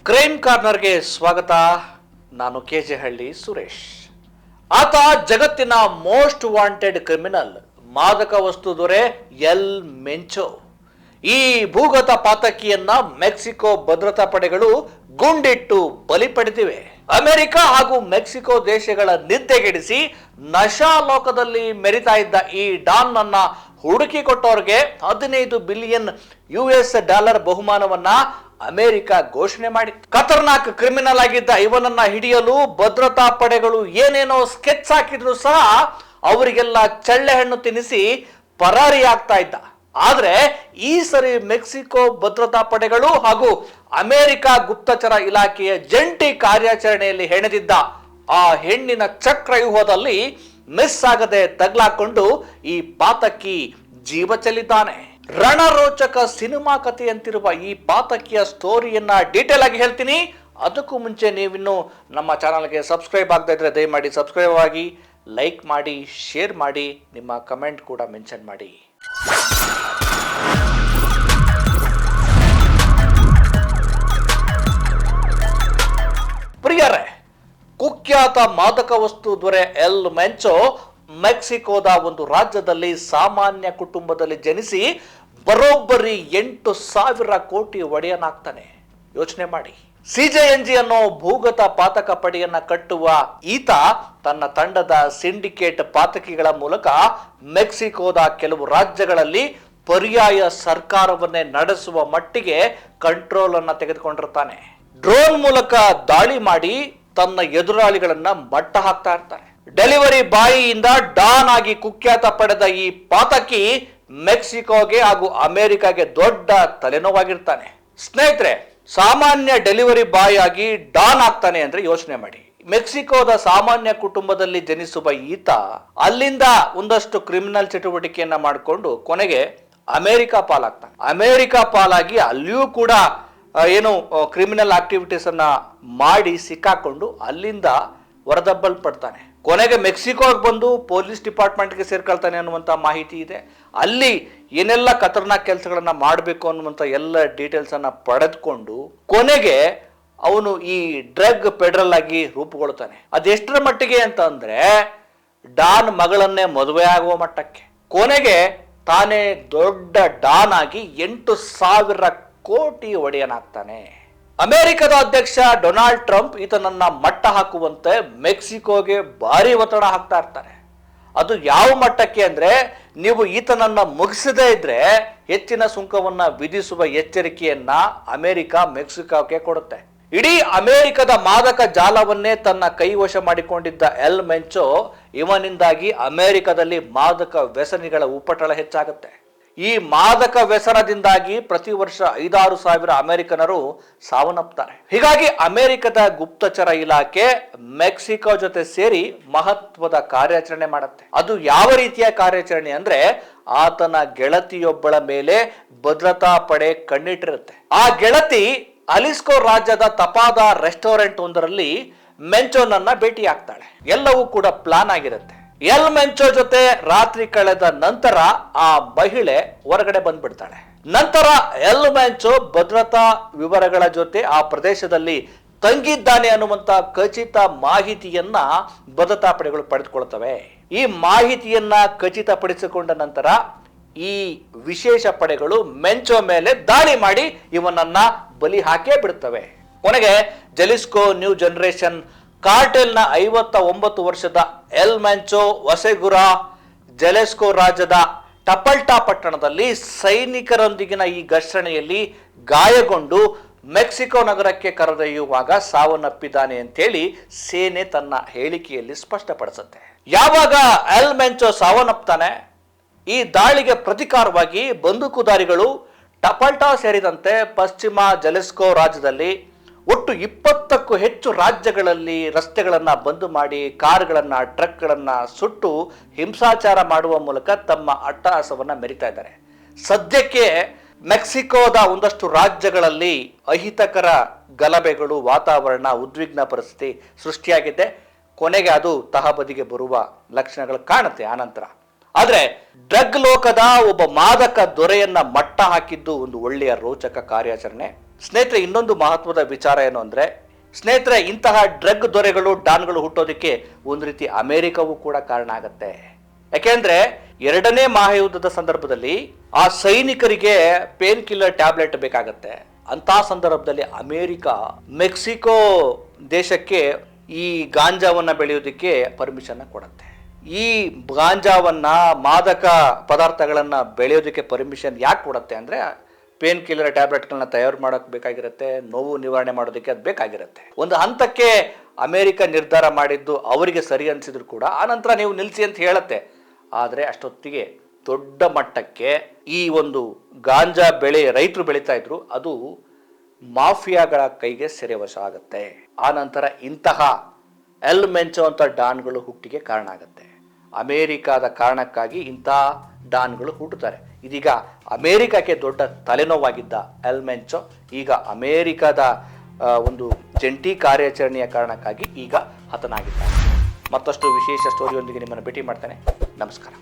Crime ಕಾರ್ನರ್ಗೆ ಸ್ವಾಗತ. ನಾನು K J ಹಳ್ಳಿ ಸುರೇಶ್. ಆತ ಜಗತ್ತಿನ ಮೋಸ್ಟ್ ವಾಂಟೆಡ್ ಕ್ರಿಮಿನಲ್, ಮಾದಕ ವಸ್ತು ದೊರೆ ಎಲ್ ಮೆಂಚೋ. ಈ ಭೂಗತ ಪಾತಕಿಯನ್ನ ಮೆಕ್ಸಿಕೋ ಭದ್ರತಾ ಪಡೆಗಳು ಗುಂಡಿಟ್ಟು ಬಲಿ ಪಡೆದಿವೆ. ಅಮೆರಿಕ ಹಾಗೂ ಮೆಕ್ಸಿಕೋ ದೇಶಗಳ ನಿದ್ದೆಗೆಡಿಸಿ ನಶಾ ಲೋಕದಲ್ಲಿ ಮೆರಿತಾ ಇದ್ದ ಈ ಡಾನ್ ಅನ್ನ ಹುಡುಕಿ ಕೊಟ್ಟವ್ರಿಗೆ 15 ಬಿಲಿಯನ್ US ಡಾಲರ್ ಬಹುಮಾನವನ್ನ ಅಮೆರಿಕ ಘೋಷಣೆ ಮಾಡಿತ್ತು. ಖತರ್ನಾಕ್ ಕ್ರಿಮಿನಲ್ ಆಗಿದ್ದ ಇವನನ್ನ ಹಿಡಿಯಲು ಭದ್ರತಾ ಪಡೆಗಳು ಏನೇನೋ ಸ್ಕೆಚ್ ಹಾಕಿದ್ರು ಸಹ ಅವರಿಗೆಲ್ಲ ಚಳ್ಳೆ ಹಣ್ಣು ತಿನ್ನಿಸಿ ಪರಾರಿ ಆಗ್ತಾ ಇದ್ದ. ಆದ್ರೆ ಈ ಸರಿ ಮೆಕ್ಸಿಕೋ ಭದ್ರತಾ ಪಡೆಗಳು ಹಾಗೂ ಅಮೆರಿಕ ಗುಪ್ತಚರ ಇಲಾಖೆಯ ಜಂಟಿ ಕಾರ್ಯಾಚರಣೆಯಲ್ಲಿ ಹೆಣೆದಿದ್ದ ಆ ಹೆಣ್ಣಿನ ಚಕ್ರವ್ಯೂಹದಲ್ಲಿ ಮಿಸ್ ಆಗದೆ ತಗ್ಲಾಕೊಂಡು ಈ ಪಾತಕಿ ಜೀವ ಚೆಲ್ಲಿದ್ದಾನೆ. ರಣರೋಚಕ ಸಿನಿಮಾ ಕಥೆಯಂತಿರುವ ಈ ಪಾತಕಿಯ ಸ್ಟೋರಿಯನ್ನ ಡೀಟೇಲ್ ಆಗಿ ಹೇಳ್ತೀನಿ. ಅದಕ್ಕೂ ಮುಂಚೆ ನೀವಿನ್ನು ನಮ್ಮ ಚಾನಲ್ಗೆ ಸಬ್ಸ್ಕ್ರೈಬ್ ಆಗದೇ ಇದ್ರೆ ದಯಮಾಡಿ ಸಬ್ಸ್ಕ್ರೈಬ್ ಆಗಿ, ಲೈಕ್ ಮಾಡಿ, ಶೇರ್ ಮಾಡಿ, ನಿಮ್ಮ ಕಮೆಂಟ್ ಕೂಡ ಮೆನ್ಷನ್ ಮಾಡಿ. ಪ್ರಿಯರೇ, ಕುಖ್ಯಾತ ಮಾದಕ ವಸ್ತು ದೊರೆ ಎಲ್ ಮೆಂಚೋ ಮೆಕ್ಸಿಕೋದ ಒಂದು ರಾಜ್ಯದಲ್ಲಿ ಸಾಮಾನ್ಯ ಕುಟುಂಬದಲ್ಲಿ ಜನಿಸಿ ಬರೋಬ್ಬರಿ 8,000 ಕೋಟಿ ಒಡೆಯನಾಗ್ತಾನೆ. ಯೋಚನೆ ಮಾಡಿ. CJNG ಅನ್ನೋ ಭೂಗತ ಪಾತಕ ಪಡೆಯನ್ನ ಕಟ್ಟುವ ಈತ ತನ್ನ ತಂಡದ ಸಿಂಡಿಕೇಟ್ ಪಾತಕಿಗಳ ಮೂಲಕ ಮೆಕ್ಸಿಕೋದ ಕೆಲವು ರಾಜ್ಯಗಳಲ್ಲಿ ಪರ್ಯಾಯ ಸರ್ಕಾರವನ್ನೇ ನಡೆಸುವ ಮಟ್ಟಿಗೆ ಕಂಟ್ರೋಲ್ ಅನ್ನ ತೆಗೆದುಕೊಂಡಿರ್ತಾನೆ. ಡ್ರೋನ್ ಮೂಲಕ ದಾಳಿ ಮಾಡಿ ತನ್ನ ಎದುರಾಳಿಗಳನ್ನ ಮಟ್ಟ ಹಾಕ್ತಾ ಇರ್ತಾರೆ. ಡೆಲಿವರಿ ಬಾಯಿಯಿಂದ ಡಾನ್ ಆಗಿ ಕುಖ್ಯಾತ ಪಡೆದ ಈ ಪಾತಕಿ ಮೆಕ್ಸಿಕೋಗೆ ಹಾಗೂ ಅಮೆರಿಕಾಗೆ ದೊಡ್ಡ ತಲೆನೋವಾಗಿರ್ತಾನೆ. ಸ್ನೇಹಿತರೆ, ಸಾಮಾನ್ಯ ಡೆಲಿವರಿ ಬಾಯ್ ಆಗಿ ಡಾನ್ ಆಗ್ತಾನೆ ಅಂದ್ರೆ ಯೋಚನೆ ಮಾಡಿ. ಮೆಕ್ಸಿಕೋದ ಸಾಮಾನ್ಯ ಕುಟುಂಬದಲ್ಲಿ ಜನಿಸುವ ಈತ ಅಲ್ಲಿಂದ ಒಂದಷ್ಟು ಕ್ರಿಮಿನಲ್ ಚಟುವಟಿಕೆಯನ್ನ ಮಾಡಿಕೊಂಡು ಕೊನೆಗೆ ಅಮೆರಿಕ ಪಾಲಾಗ್ತಾನೆ. ಅಮೆರಿಕ ಪಾಲಾಗಿ ಅಲ್ಲಿಯೂ ಕೂಡ ಏನು ಕ್ರಿಮಿನಲ್ ಆಕ್ಟಿವಿಟೀಸ್ ಅನ್ನ ಮಾಡಿ ಸಿಕ್ಕಾಕೊಂಡು ಅಲ್ಲಿಂದ ಹೊರದಬ್ಬಲ್ಪಡ್ತಾನೆ. ಕೊನೆಗೆ ಮೆಕ್ಸಿಕೋಗೆ ಬಂದು ಪೊಲೀಸ್ ಡಿಪಾರ್ಟ್ಮೆಂಟ್ಗೆ ಸೇರ್ಕೊಳ್ತಾನೆ ಅನ್ನುವಂಥ ಮಾಹಿತಿ ಇದೆ. ಅಲ್ಲಿ ಏನೆಲ್ಲ ಖತರ್ನಾಕ್ ಕೆಲಸಗಳನ್ನ ಮಾಡಬೇಕು ಅನ್ನುವಂಥ ಎಲ್ಲ ಡೀಟೇಲ್ಸ್ ಅನ್ನ ಪಡೆದುಕೊಂಡು ಕೊನೆಗೆ ಅವನು ಈ ಡ್ರಗ್ ಪೆಡ್ರಲ್ ಆಗಿ ರೂಪುಗೊಳ್ತಾನೆ. ಅದೆಷ್ಟರ ಮಟ್ಟಿಗೆ ಅಂತ ಅಂದ್ರೆ ಡಾನ್ ಮಗಳನ್ನೇ ಮದುವೆ ಆಗುವ ಮಟ್ಟಕ್ಕೆ. ಕೊನೆಗೆ ತಾನೇ ದೊಡ್ಡ ಡಾನ್ ಆಗಿ 8,000 ಕೋಟಿ ಒಡೆಯನಾಗ್ತಾನೆ. ಅಮೆರಿಕದ ಅಧ್ಯಕ್ಷ ಡೊನಾಲ್ಡ್ ಟ್ರಂಪ್ ಈತನನ್ನ ಮಟ್ಟ ಹಾಕುವಂತೆ ಮೆಕ್ಸಿಕೋಗೆ ಭಾರಿ ಒತ್ತಡ ಹಾಕ್ತಾ ಇರ್ತಾರೆ. ಅದು ಯಾವ ಮಟ್ಟಕ್ಕೆ ಅಂದ್ರೆ, ನೀವು ಈತನನ್ನ ಮುಗಿಸದೇ ಇದ್ರೆ ಹೆಚ್ಚಿನ ಸುಂಕವನ್ನ ವಿಧಿಸುವ ಎಚ್ಚರಿಕೆಯನ್ನ ಅಮೆರಿಕ ಮೆಕ್ಸಿಕೋಗೆ ಕೊಡುತ್ತೆ. ಇಡೀ ಅಮೆರಿಕದ ಮಾದಕ ಜಾಲವನ್ನೇ ತನ್ನ ಕೈವಶ ಮಾಡಿಕೊಂಡಿದ್ದ ಎಲ್ ಮೆಂಚೋ ಇವನಿಂದಾಗಿ ಅಮೆರಿಕದಲ್ಲಿ ಮಾದಕ ವ್ಯಸನಿಗಳ ಉಪಟಳ ಹೆಚ್ಚಾಗುತ್ತೆ. ಈ ಮಾದಕ ವ್ಯಸನದಿಂದಾಗಿ ಪ್ರತಿ ವರ್ಷ 5,000-6,000 ಅಮೆರಿಕನರು ಸಾವನ್ನಪ್ತಾರೆ. ಹೀಗಾಗಿ ಅಮೆರಿಕದ ಗುಪ್ತಚರ ಇಲಾಖೆ ಮೆಕ್ಸಿಕೋ ಜೊತೆ ಸೇರಿ ಮಹತ್ವದ ಕಾರ್ಯಾಚರಣೆ ಮಾಡುತ್ತೆ. ಅದು ಯಾವ ರೀತಿಯ ಕಾರ್ಯಾಚರಣೆ ಅಂದ್ರೆ, ಆತನ ಗೆಳತಿಯೊಬ್ಬಳ ಮೇಲೆ ಭದ್ರತಾ ಪಡೆ ಕಣ್ಣಿಟ್ಟಿರುತ್ತೆ. ಆ ಗೆಳತಿ ಅಲಿಸ್ಕೋ ರಾಜ್ಯದ ತಪಾದ ರೆಸ್ಟೋರೆಂಟ್ ಒಂದರಲ್ಲಿ ಮೆಂಚೋನನ್ನ ಭೇಟಿ ಆಗ್ತಾಳೆ. ಎಲ್ಲವೂ ಕೂಡ ಪ್ಲಾನ್ ಆಗಿರುತ್ತೆ. ಎಲ್ ಮೆಂಚೋ ಜೊತೆ ರಾತ್ರಿ ಕಳೆದ ನಂತರ ಆ ಮಹಿಳೆ ಹೊರಗಡೆ ಬಂದ್ಬಿಡ್ತಾಳೆ. ನಂತರ ಎಲ್ ಮೆಂಚೋ ಭದ್ರತಾ ವಿವರಗಳ ಜೊತೆ ಆ ಪ್ರದೇಶದಲ್ಲಿ ತಂಗಿದ್ದಾನೆ ಅನ್ನುವಂತ ಖಚಿತ ಮಾಹಿತಿಯನ್ನ ಭದ್ರತಾ ಪಡೆಗಳು ಪಡೆದುಕೊಳ್ತವೆ. ಈ ಮಾಹಿತಿಯನ್ನ ಖಚಿತಪಡಿಸಿಕೊಂಡ ನಂತರ ಈ ವಿಶೇಷ ಪಡೆಗಳು ಮೆಂಚೋ ಮೇಲೆ ದಾಳಿ ಮಾಡಿ ಇವನನ್ನ ಬಲಿ ಹಾಕೇ ಬಿಡುತ್ತವೆ. ಕೊನೆಗೆ ಜಲಿಸ್ಕೋ ನ್ಯೂ ಜನರೇಷನ್ ಕಾರ್ಟೆಲ್ನ 59 ವರ್ಷದ ಎಲ್ ಮೆಂಚೋ ವಸೆಗುರಾ ಜಲೆಸ್ಕೋ ರಾಜ್ಯದ ಟಪಲ್ಟಾ ಪಟ್ಟಣದಲ್ಲಿ ಸೈನಿಕರೊಂದಿಗಿನ ಈ ಘರ್ಷಣೆಯಲ್ಲಿ ಗಾಯಗೊಂಡು ಮೆಕ್ಸಿಕೋ ನಗರಕ್ಕೆ ಕರೆದೊಯ್ಯುವಾಗ ಸಾವನ್ನಪ್ಪಿದ್ದಾನೆ ಅಂತೇಳಿ ಸೇನೆ ತನ್ನ ಹೇಳಿಕೆಯಲ್ಲಿ ಸ್ಪಷ್ಟಪಡಿಸುತ್ತೆ. ಯಾವಾಗ ಎಲ್ ಮೆಂಚೋ ಸಾವನ್ನಪ್ತಾನೆ, ಈ ದಾಳಿಗೆ ಪ್ರತಿಕಾರವಾಗಿ ಬಂದೂಕುದಾರಿಗಳು ಟಪಲ್ಟಾ ಸೇರಿದಂತೆ ಪಶ್ಚಿಮ ಜಲೆಸ್ಕೋ ರಾಜ್ಯದಲ್ಲಿ ಒಟ್ಟು 20ಕ್ಕೂ ಹೆಚ್ಚು ರಾಜ್ಯಗಳಲ್ಲಿ ರಸ್ತೆಗಳನ್ನ ಬಂದ್ ಮಾಡಿ ಕಾರುಗಳನ್ನ ಟ್ರಕ್ಗಳನ್ನ ಸುಟ್ಟು ಹಿಂಸಾಚಾರ ಮಾಡುವ ಮೂಲಕ ತಮ್ಮ ಅಟ್ಟಹಾಸವನ್ನ ಮೆರಿತಾ ಇದ್ದಾರೆ. ಸದ್ಯಕ್ಕೆ ಮೆಕ್ಸಿಕೋದ ಒಂದಷ್ಟು ರಾಜ್ಯಗಳಲ್ಲಿ ಅಹಿತಕರ ಗಲಭೆಗಳು, ವಾತಾವರಣ, ಉದ್ವಿಗ್ನ ಪರಿಸ್ಥಿತಿ ಸೃಷ್ಟಿಯಾಗಿದೆ. ಕೊನೆಗೆ ಅದು ತಹಬದಿಗೆ ಬರುವ ಲಕ್ಷಣಗಳು ಕಾಣುತ್ತೆ ಆನಂತರ. ಆದ್ರೆ ಡ್ರಗ್ ಲೋಕದ ಒಬ್ಬ ಮಾದಕ ದೊರೆಯನ್ನ ಮಟ್ಟ ಹಾಕಿದ್ದು ಒಂದು ಒಳ್ಳೆಯ ರೋಚಕ ಕಾರ್ಯಾಚರಣೆ. ಸ್ನೇಹಿತರೆ, ಇನ್ನೊಂದು ಮಹತ್ವದ ವಿಚಾರ ಏನು ಅಂದರೆ ಸ್ನೇಹಿತರೆ, ಇಂತಹ ಡ್ರಗ್ ದೊರೆಗಳು ಡಾನ್ಗಳು ಹುಟ್ಟೋದಕ್ಕೆ ಒಂದು ರೀತಿ ಅಮೆರಿಕವೂ ಕೂಡ ಕಾರಣ ಆಗತ್ತೆ. ಯಾಕೆಂದ್ರೆ ಎರಡನೇ ಮಹಾಯುದ್ಧದ ಸಂದರ್ಭದಲ್ಲಿ ಆ ಸೈನಿಕರಿಗೆ ಪೇನ್ ಕಿಲ್ಲರ್ ಟ್ಯಾಬ್ಲೆಟ್ ಬೇಕಾಗತ್ತೆ. ಅಂತ ಸಂದರ್ಭದಲ್ಲಿ ಅಮೆರಿಕ ಮೆಕ್ಸಿಕೋ ದೇಶಕ್ಕೆ ಈ ಗಾಂಜಾವನ್ನ ಬೆಳೆಯೋದಕ್ಕೆ ಪರ್ಮಿಷನ್ ಕೊಡುತ್ತೆ. ಈ ಗಾಂಜಾವನ್ನ, ಮಾದಕ ಪದಾರ್ಥಗಳನ್ನ ಬೆಳೆಯೋದಕ್ಕೆ ಪರ್ಮಿಷನ್ ಯಾಕೆ ಕೊಡುತ್ತೆ ಅಂದ್ರೆ ಪೇನ್ ಕಿಲ್ಲರ್ ಟ್ಯಾಬ್ಲೆಟ್ಗಳನ್ನ ತಯಾರು ಮಾಡೋಕೆ ಬೇಕಾಗಿರುತ್ತೆ, ನೋವು ನಿವಾರಣೆ ಮಾಡೋದಕ್ಕೆ ಅದು ಬೇಕಾಗಿರುತ್ತೆ. ಒಂದು ಹಂತಕ್ಕೆ ಅಮೆರಿಕ ನಿರ್ಧಾರ ಮಾಡಿದ್ದು ಅವರಿಗೆ ಸರಿ ಅನಿಸಿದ್ರು ಕೂಡ ಆನಂತರ ನೀವು ನಿಲ್ಲಿಸಿ ಅಂತ ಹೇಳುತ್ತೆ. ಆದರೆ ಅಷ್ಟೊತ್ತಿಗೆ ದೊಡ್ಡ ಮಟ್ಟಕ್ಕೆ ಈ ಒಂದು ಗಾಂಜಾ ಬೆಳೆ ರೈತರು ಬೆಳೀತಾ ಇದ್ರು, ಅದು ಮಾಫಿಯಾಗಳ ಕೈಗೆ ಸೆರೆವಶ ಆಗುತ್ತೆ. ಆನಂತರ ಇಂತಹ ಎಲ್ ಮೆಂಚೋ ಅಂತ ಡಾನ್ಗಳು ಹುಟ್ಟಿಗೆ ಕಾರಣ ಆಗುತ್ತೆ. ಅಮೇರಿಕಾದ ಕಾರಣಕ್ಕಾಗಿ ಇಂತಹ ಡಾನ್ಗಳು ಹುಟ್ಟುತ್ತಾರೆ. ಇದೀಗ ಅಮೇರಿಕಕ್ಕೆ ದೊಡ್ಡ ತಲೆನೋವಾಗಿದ್ದ ಎಲ್ ಮೆಂಚೋ ಈಗ ಅಮೇರಿಕಾದ ಒಂದು ಜಂಟಿ ಕಾರ್ಯಾಚರಣೆಯ ಕಾರಣಕ್ಕಾಗಿ ಈಗ ಹತನಾಗಿದ್ದಾರೆ. ಮತ್ತಷ್ಟು ವಿಶೇಷ ಸ್ಟೋರಿಯೊಂದಿಗೆ ನಿಮ್ಮನ್ನು ಭೇಟಿ ಮಾಡ್ತೇನೆ. ನಮಸ್ಕಾರ.